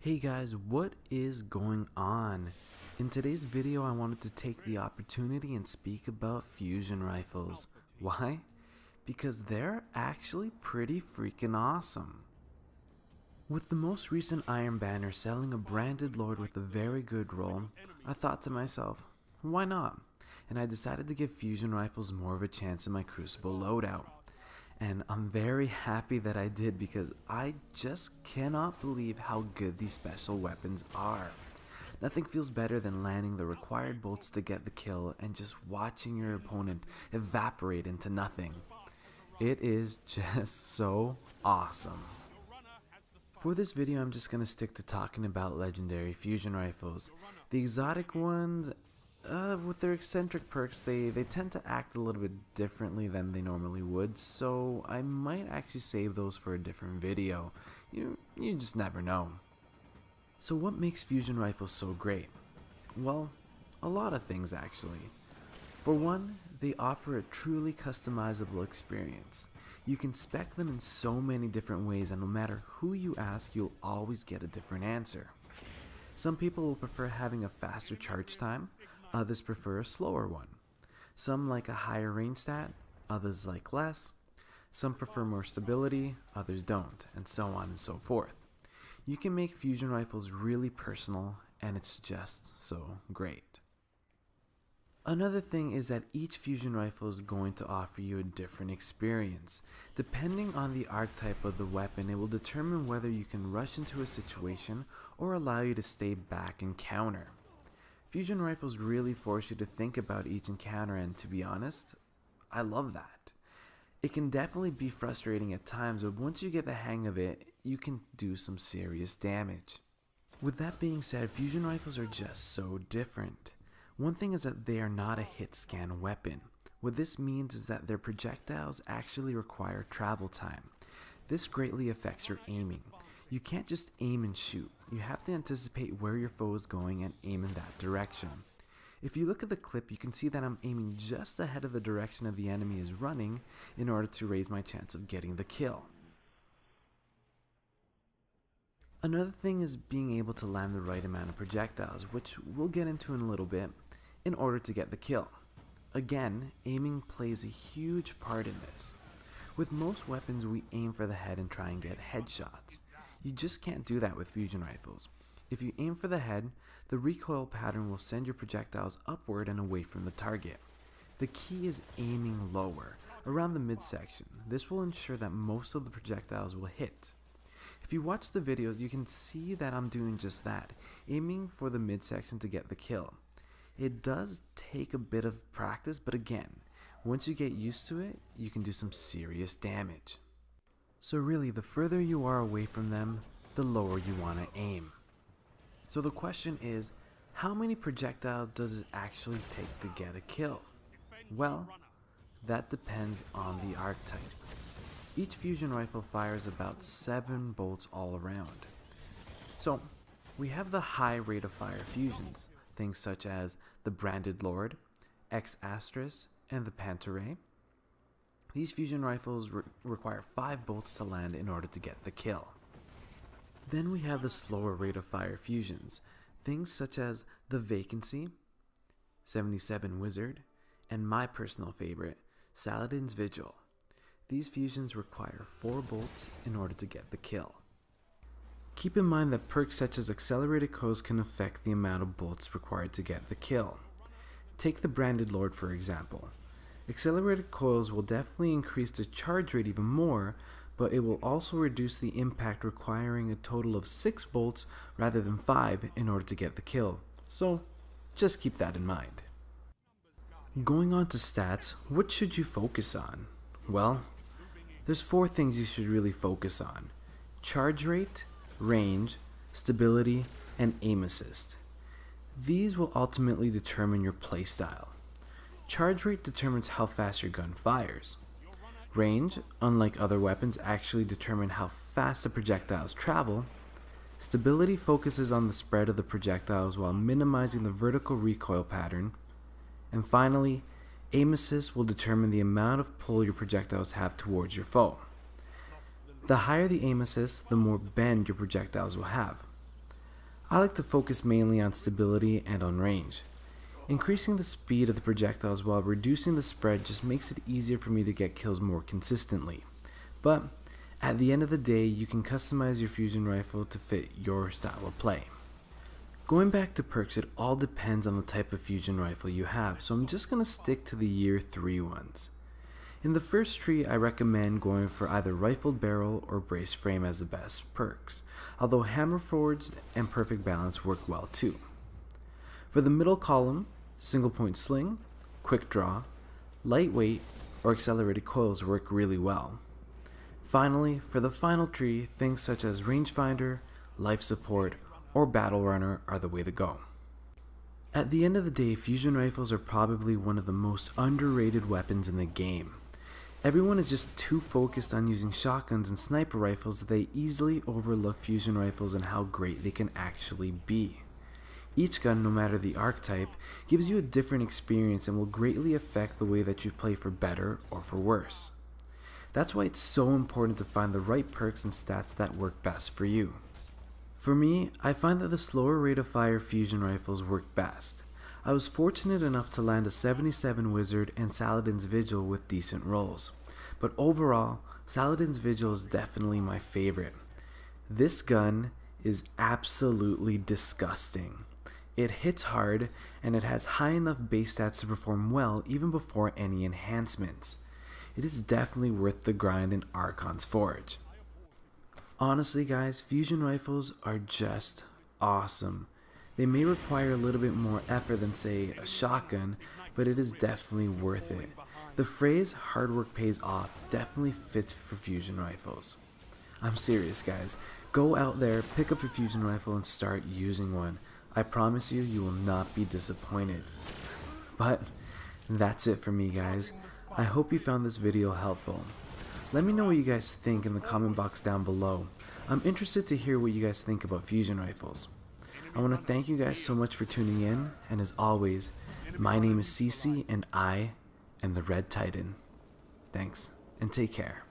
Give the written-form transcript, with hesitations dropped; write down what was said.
Hey guys, what is going on? In today's video I wanted to take the opportunity and speak about fusion rifles. Why? Because they're actually pretty freaking awesome. With the most recent Iron Banner selling a branded lord with a very good roll, I thought to myself, why not? And I decided to give fusion rifles more of a chance in my Crucible loadout. And I'm very happy that I did because I just cannot believe how good these special weapons are. Nothing feels better than landing the required bolts to get the kill and just watching your opponent evaporate into nothing. It is just so awesome. For this video I'm just going to stick to talking about legendary fusion rifles. The exotic ones, with their eccentric perks, they tend to act a little bit differently than they normally would, so I might actually save those for a different video. You just never know. So what makes fusion rifles so great? Well, a lot of things actually. For one, they offer a truly customizable experience. You can spec them in so many different ways, and no matter who you ask, you'll always get a different answer. Some people will prefer having a faster charge time, others prefer a slower one. Some like a higher range stat, others like less. Some prefer more stability, others don't, and so on and so forth. You can make fusion rifles really personal, and it's just so great. Another thing is that each fusion rifle is going to offer you a different experience. Depending on the archetype of the weapon, it will determine whether you can rush into a situation or allow you to stay back and counter. Fusion rifles really force you to think about each encounter, and to be honest, I love that. It can definitely be frustrating at times, but once you get the hang of it, you can do some serious damage. With that being said, fusion rifles are just so different. One thing is that they are not a hit scan weapon. What this means is that their projectiles actually require travel time. This greatly affects your aiming. You can't just aim and shoot. You have to anticipate where your foe is going and aim in that direction. If you look at the clip, you can see that I'm aiming just ahead of the direction of the enemy is running in order to raise my chance of getting the kill. Another thing is being able to land the right amount of projectiles, which we'll get into in a little bit, in order to get the kill. Again, aiming plays a huge part in this. With most weapons, we aim for the head and try and get headshots. You just can't do that with fusion rifles. If you aim for the head, the recoil pattern will send your projectiles upward and away from the target. The key is aiming lower, around the midsection. This will ensure that most of the projectiles will hit. If you watch the videos, you can see that I'm doing just that, aiming for the midsection to get the kill. It does take a bit of practice, but again, once you get used to it, you can do some serious damage. So really, the further you are away from them, the lower you want to aim. So the question is, how many projectiles does it actually take to get a kill? Well, that depends on the archetype. Each fusion rifle fires about 7 bolts all around. So, we have the high rate of fire fusions, things such as the Branded Lord, X**, and the Pantaray. These fusion rifles require 5 bolts to land in order to get the kill. Then we have the slower rate of fire fusions, things such as the Vacancy, 77 Wizard, and my personal favorite, Saladin's Vigil. These fusions require 4 bolts in order to get the kill. Keep in mind that perks such as accelerated coils can affect the amount of bolts required to get the kill. Take the Branded Lord for example. Accelerated coils will definitely increase the charge rate even more, but it will also reduce the impact, requiring a total of 6 bolts rather than 5 in order to get the kill. So just keep that in mind. Going on to stats, what should you focus on? Well, there's 4 things you should really focus on: charge rate, range, stability, and aim assist. These will ultimately determine your playstyle. Charge rate determines how fast your gun fires. Range, unlike other weapons, actually determine how fast the projectiles travel. Stability focuses on the spread of the projectiles while minimizing the vertical recoil pattern. And finally, aim assist will determine the amount of pull your projectiles have towards your foe. The higher the aim assist, the more bend your projectiles will have. I like to focus mainly on stability and on range. Increasing the speed of the projectiles while reducing the spread just makes it easier for me to get kills more consistently. But at the end of the day, you can customize your fusion rifle to fit your style of play. Going back to perks, it all depends on the type of fusion rifle you have, so I'm just going to stick to the year 3 ones. In the first tree, I recommend going for either rifled barrel or brace frame as the best perks, although hammer forged and perfect balance work well too. For the middle column, single point sling, quick draw, lightweight, or accelerated coils work really well. Finally, for the final tree, things such as rangefinder, life support, or battle runner are the way to go. At the end of the day, fusion rifles are probably one of the most underrated weapons in the game. Everyone is just too focused on using shotguns and sniper rifles that they easily overlook fusion rifles and how great they can actually be. Each gun, no matter the archetype, gives you a different experience and will greatly affect the way that you play for better or for worse. That's why it's so important to find the right perks and stats that work best for you. For me, I find that the slower rate of fire fusion rifles work best. I was fortunate enough to land a 77 Wizard and Saladin's Vigil with decent rolls, but overall, Saladin's Vigil is definitely my favorite. This gun is absolutely disgusting. It hits hard, and it has high enough base stats to perform well even before any enhancements. It is definitely worth the grind in Archon's Forge. Honestly guys, fusion rifles are just awesome. They may require a little bit more effort than say a shotgun, but it is definitely worth it. The phrase hard work pays off definitely fits for fusion rifles. I'm serious guys, go out there, pick up a fusion rifle and start using one. I promise you, you will not be disappointed. But that's it for me guys. I hope you found this video helpful. Let me know what you guys think in the comment box down below. I'm interested to hear what you guys think about fusion rifles. I want to thank you guys so much for tuning in, and as always, my name is Cece and I am the Red Titan. Thanks, and take care.